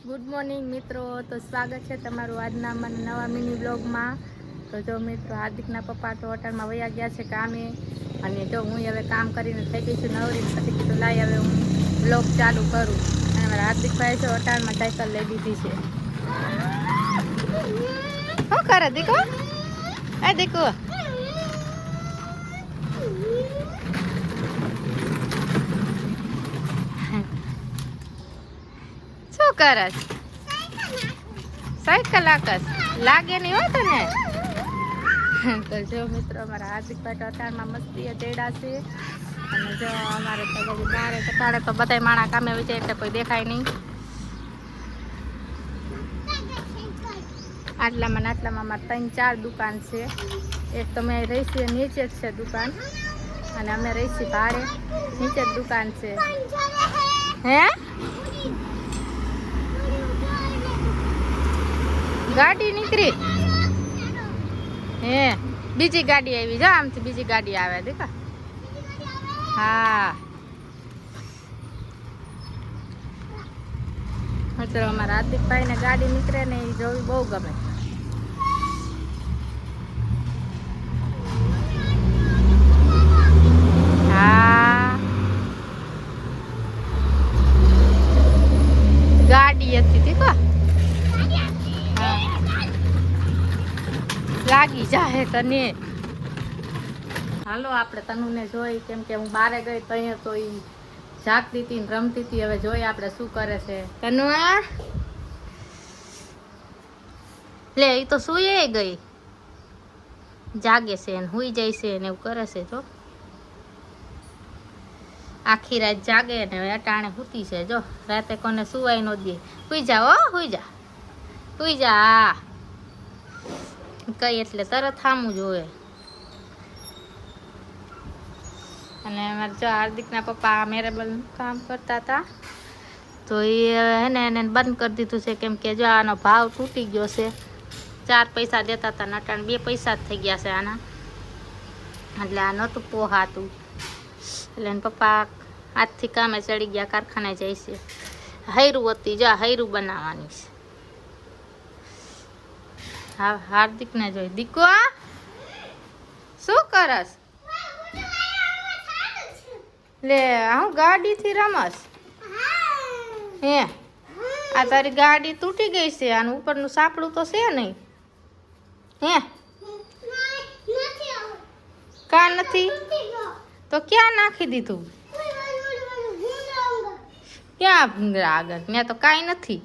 Good morning મિત્રો, તો સ્વાગત છે તમારું આજના મને નવા મિની બ્લોગમાં. તો જો મિત્રો, હાર્દિકના પપ્પા તો હોટલમાં વયા ગયા છે કામે, અને જો હું હવે કામ કરીને થઈ ગઈ છું નવરી. પછી કીધું લાઈ હવે હું બ્લોગ ચાલુ કરું. અને મારા હાર્દિકભાઈ છે હોટલમાં સાયકલ લઈ દીધી છે. શું કરે દીકો? એ દીકો શું કરસ? સાયકલ આકસ લાગે નહીં હોય તને. તો જો મિત્રો, અમારા હાર્દિકભાઈ અટાણમાં મસ્તી ચેડા છે. અને જો અમારે તો બધું બારે ટટાડે તો બધા માણા કામે વિચાર એટલે કોઈ દેખાય નહીં. આટલામાં અમારે 3-4 દુકાન છે. એક તો મેં રહીશી નીચે જ છે દુકાન, અને અમે રહીશી ભાડે, નીચે જ દુકાન છે. હે ગાડી નીકળી? હે બીજી ગાડી આવી, જો આમથી બીજી ગાડી આવે દેખા. હા મિત્રો, અમારા હાર્દિકભાઈ ને ગાડી નીકળે ને એ જોવી બહુ ગમે. હા ગાડી હતી દેખો, લાગી જાહે તને. હાલો આપણે તનુને જોઈ, કેમ કે હું બારે ગઈ તો અહીંયા તો એ જાગતી હતી ને રમતી હતી. હવે જોઈએ આપણે શું કરે છે. તનુ લે, એ તો સુઈ ગઈ, જાગે છે ને હુઈ જાય છે ને એવું કરે છે. જો આખી રાત જાગે ને હવે અટાણે સૂતી છે. જો રાતે કોને સુવાય ન દે. હુઈ જા, હો હુઈ જા, હુઈ જા કઈ એટલે તરત થામું જોવે. અને અમારે જો હાર્દિકના પપ્પા મેરેબલ કામ કરતા હતા, તો એ હે ને એને બંધ કરી દીધું છે. કેમ કે જો આનો ભાવ તૂટી ગયો છે. 4 પૈસા દેતા હતા, નટાણ 2 પૈસા જ થઈ ગયા છે આના. એટલે આ નહોતું પોહાતું, એટલે એને પપ્પા આજથી કામે ચડી ગયા, કારખાને જાય છે. હૈરું હતી, જો હૈરું બનાવવાની છે. હા હાર્દિકને જોઈ. દીકો શું કરસ? લે, હું ગાડીથી રમસ? હે આ તારી ગાડી તૂટી ગઈ છે. આનું ઉપરનું સાપડું તો છે નહીં. હે કા નથી? તો ક્યાં નાખી દીધું? ક્યાં ભૂંગળા આગળ? ત્યાં તો કાંઈ નથી.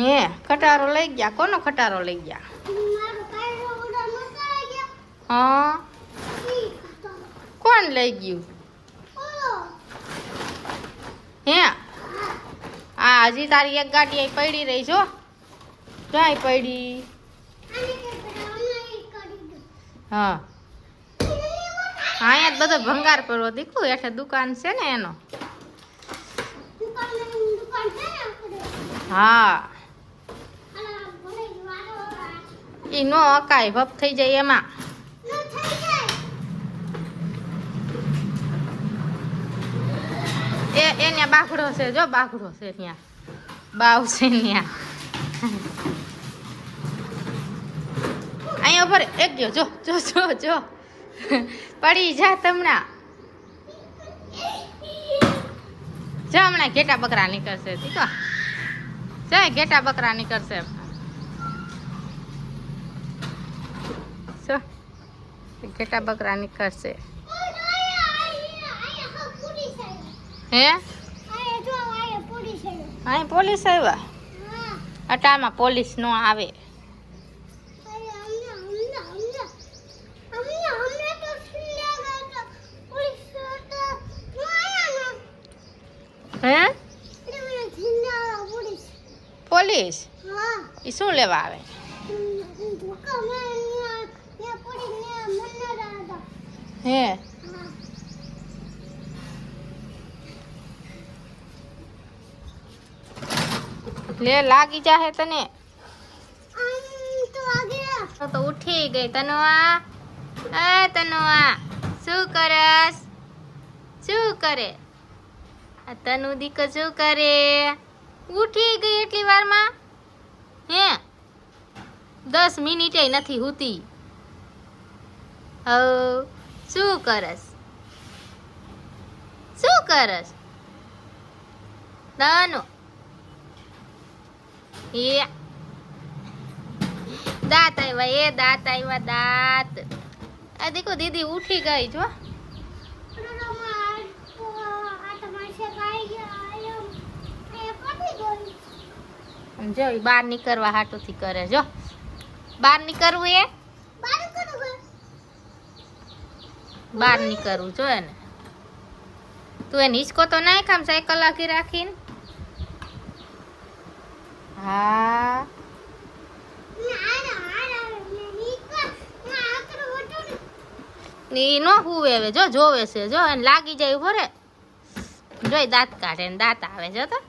હે ખટારો લઈ ગયા? કોનો ખટારો લઈ ગયા? હા કોણ લઈ ગયું? હે આ હજી તારી એક ગાડી અહીં પડી રહી. જો ક્યાંય પડી? હા અહીંયા જ બધો ભંગાર પડવો દીકું. હેઠે દુકાન છે ને એનો. હા ઈ નો અકાય, ભપ થઈ જાય એમાં. એને બાઘડો છે, જો બાઘડો છે ત્યાં, બાવ છે ત્યાં. અહીંયા ઉપર એક ગયો. જો જો જો જો પડી જા તમણા. જો હમણાં ઘેટા બકરા નીકળશે. દીકો જાય, ઘેટા બકરા નીકળશે. ઘેટા બકરા નીકળશે. હે અહીં પોલીસ આવ્યા? અટામાં પોલીસ નો આવે. હે પોલીસ એ શું લેવા આવે? હે લે, લાગી જાહે તને. તો ઉઠી ગઈ તનવા. તનુઆ શું કરસ? શું કરે આ તનુ દીકો? શું કરે? ઉઠી ગઈ એટલી વારમાં? હે 10 મિનિટે નથી હુતી. શું કરસ? શું કરસ તનુ? એ દાંત આવ્યા, એ દાંત આવ્યા, દાંત. આ દેખો દીદી ઉઠી ગઈ જો. જો બહાર નીકળવા હાટુથી કરે. જો બહાર નીકળવું, એ બહાર નીકળવું જો એને. તું એને હિસકો તો નાખ આમ સાયકલ આખી રાખીને. હા ઈ નો હુવે હવે. જો જોવે છે, જો એને લાગી જાય ઉભો રે. જોઈ દાંત કાઢે ને દાંત આવે. જો તો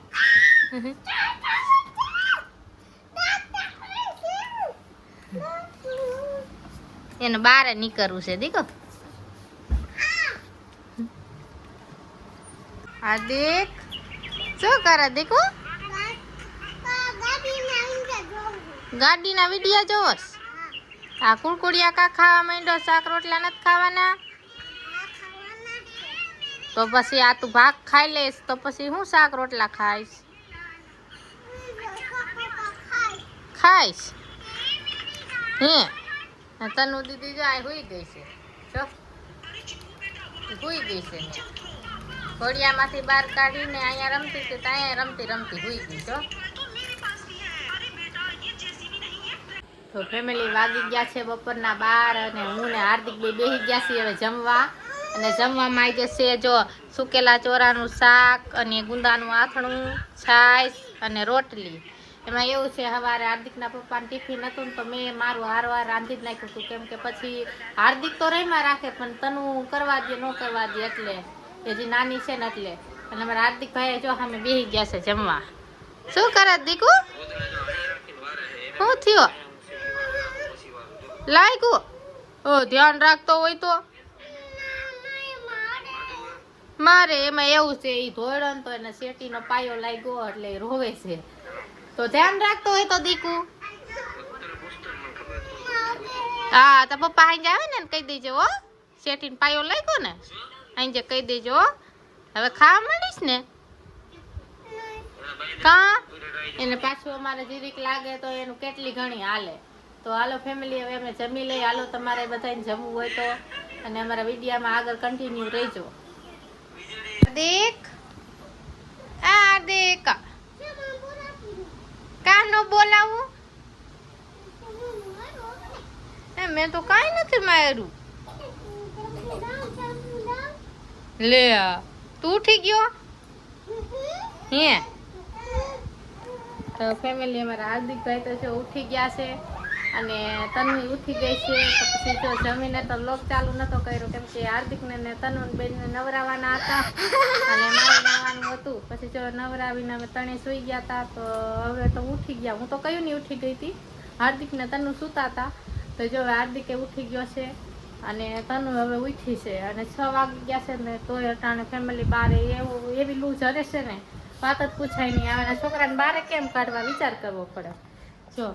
એને બહાર નીકળવું છે દીકો. આ દેખ શું કરે દીકો? ગાડીના વિડિયા જોવસ? આ કુરકુડિયા કા ખાવા માંડ્યો? શાક રોટલા નથી ખાવાના? તો પછી આ તું ભાગ ખાઈ લેસ તો પછી હું શાક રોટલા ખાઈશ? ખાઈશ હે? તનુ દીદી જો આ હુઈ ગઈ છે. જો હુઈ ગઈ છે ને ઘોડિયામાંથી બહાર કાઢીને અહીંયા રમતી હતી, ત્યાં રમતી રમતી હુઈ ગઈ. જો તો ફેમિલી વાગી ગયા છે બપોરના 12 અને હું ને હાર્દિક બે બેસી ગયા છીએ હવે જમવા. અને જમવામાં આવી જશે જો સુકેલા ચોરાનું શાક અને ગુંદાનું આથણું, છાશ અને રોટલી. એમાં એવું છે સવારે હાર્દિકના પપ્પાને ટિફિન હતું ને તો મેં મારું હારવાર રાંધી જ નાખ્યું હતું. કેમ કે પછી હાર્દિક તો રહીમાં રાખે પણ તનુ કરવા દે ન કરવા દે એટલે હજી નાની છે ને એટલે. અને અમારા હાર્દિક ભાઈ જો અમે બેસી ગયા છે જમવા. શું કરે દીકુ? શું થયો? લાગ્યું? ઓ ધ્યાન રાખતો હોય તો મારે. એમાં એવું છે એ ધોળો ને તો એને શેટીનો પાયો લાગ્યો એટલે રોવે છે. તો ધ્યાન રાખતો હોય તો દીકુ. હા તો પપ્પા અહીં આવે ને કહી દેજો હો, શેટીનો પાયો લાગ્યો ને અહીં કહી દેજો. હવે ખાવા માંડીશ ને કા એને પાછું અમારે જીરીક લાગે તો એનું કેટલી ઘણી હાલે. તો હાલો ફેમિલી હવે અમે જમી લઈ. હાલો તમારે બધાને જમવું હોય તો અને અમારા વિડીયામાં આગળ કન્ટિન્યુ રહેજો. દેખ આ દેખ કાનો બોલાવું? મેં તો કાંઈ નથી માર્યું. લે તું ઉઠી ગયો હે? તો ફેમિલી અમારા હાર્દિકભાઈ તો છે ઉઠી ગયા છે અને તનુ ઉઠી ગઈ છે. તો પછી જો જમીને તો લોક ચાલુ નતો કર્યો કેમ કે હાર્દિકને ને તનુ બેનને નવરાવાના હતા અને મારે નાવાનું હતું. પછી જો નવરાવીને અમે તણે સુઈ ગયા હતા. તો હવે તો ઉઠી ગયા. હું તો કયું નહીં ઉઠી ગઈ હતી. હાર્દિકને તનુ સૂતા હતા. તો જો હાર્દિકે ઉઠી ગયો છે અને તનુ હવે ઉઠી છે અને 6 વાગી ગયા છે ને તોય અટાણે ફેમિલી બારે એવી લૂ જરે છે ને વાત જ પૂછાય નહીં. આના છોકરાને બારે કેમ કાઢવા વિચાર કરવો પડે. જો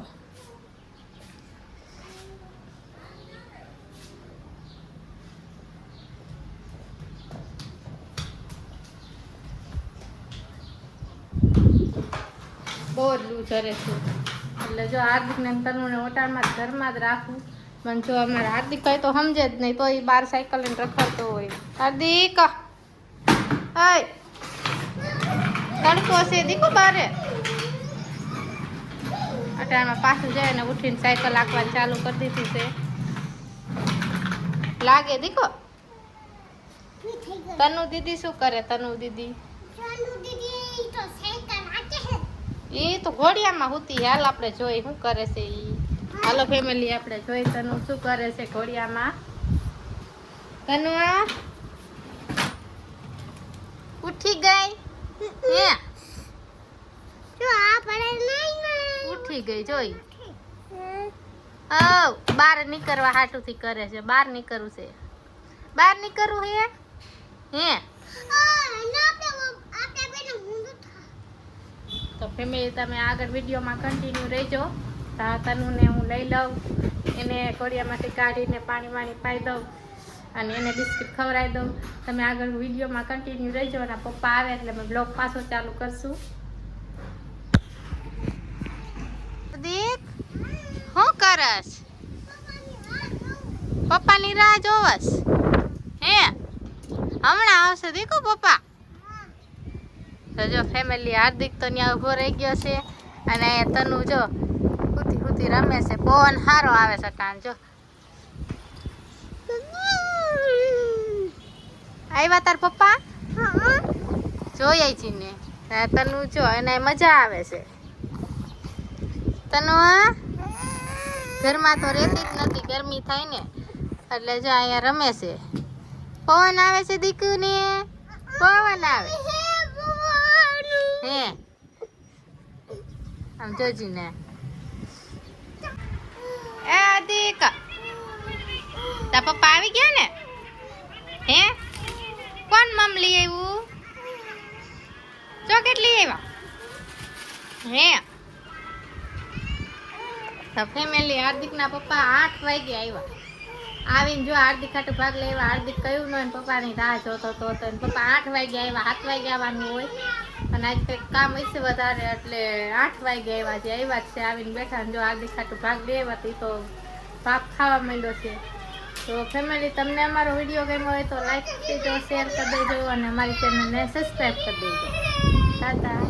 બહુ જ લૂ જરે છે એટલે જો હાર્દિકને તનુને ઓટાણમાં ઘરમાં જ રાખવું. પણ જો અમારા હાર્દિકભાઈ તો સમજે જ નહીં તો એ બહાર સાયકલ લઈને રખડતો હોય. હાર્દિક તડકો છે દીકો બારે. અટાણમાં પાછું જાય ને ઉઠીને સાયકલ હાંકવાની ચાલુ કરી દીધી છે. લાગે દીકો? તનુ દીદી શું કરે? તનુ દીદી એ તો ઘોડિયામાં હુતી. હાલ આપણે જોઈ શું કરે છે ઈ. હાલો ફેમિલી આપણે જોઈ તનુ શું કરે છે ઘોડિયામાં. તનુ ઉઠી ગઈ હે? ઉઠી ગઈ જોઈ. બહાર નીકળવા હાટુથી કરે છે. બહાર નીકળવું છે. બહાર નીકળવું હે તો ફેમિલી તમે આગળ વિડીયોમાં કન્ટિન્યુ રહેજો. તનુને હું લઈ લઉં, એને કોડિયામાંથી કાઢીને પાણી પાઈ દઉં અને એને બિસ્કિટ ખવડાવી દઉં. તમે આગળ વિડીયોમાં કન્ટિન્યુ રહેજો અને પપ્પા આવે એટલે અમે બ્લોગ પાછો ચાલુ કરશું. દીક શું કરસ? પપ્પાની રાહ જોવસ હે? હમણાં આવશે દીકુ પપ્પા. તો જો ફેમિલી હાર્દિક તો ત્યાં ઊભો રહી ગયો છે અને અહીંયા તનુ જો હુતી રમે છે. પવન સારો આવે છે કાન જો. આવ્યા તાર પપ્પા? જોઈ છે ને તનુ જો એને મજા આવે છે. તનુ ઘરમાં તો રહેતી જ નથી, ગરમી થાય ને એટલે જો અહીંયા રમે છે. પવન આવે છે દીકુ ને, પવન આવે હે આમ જોજી ને. એ દીક તા પપ્પા આવી ગયા ને હે? કોણ મમ લઈ આવ્યું? ચોકેટ લઈ આવ્યા હે? તો ફેમિલી હાર્દિકના પપ્પા 8 વાગે આવ્યા. આવીને જો હાર્દિક ખાટું ભાગ લેવા. હાર્દિક કયું ન પપ્પાની રાહ જોતો હતો. પપ્પા 8 વાગે આવ્યા. 7 વાગે આવવાનું હોય અને આજ કંઈક કામ હશે વધારે એટલે 8 વાગે આવ્યા છે. આવ્યા જ છે, આવીને બેઠા ને જો હાર્દિક ખાટું ભાગ લેવા તો ભાગ ખાવા માંડ્યો છે. તો ફેમિલી તમને અમારો વિડીયો ગમ્યો હોય તો લાઈક કરજો, શેર કરી દેજો અને અમારી ચેનલને સબસ્ક્રાઈબ કરી દેજો. ટાટા.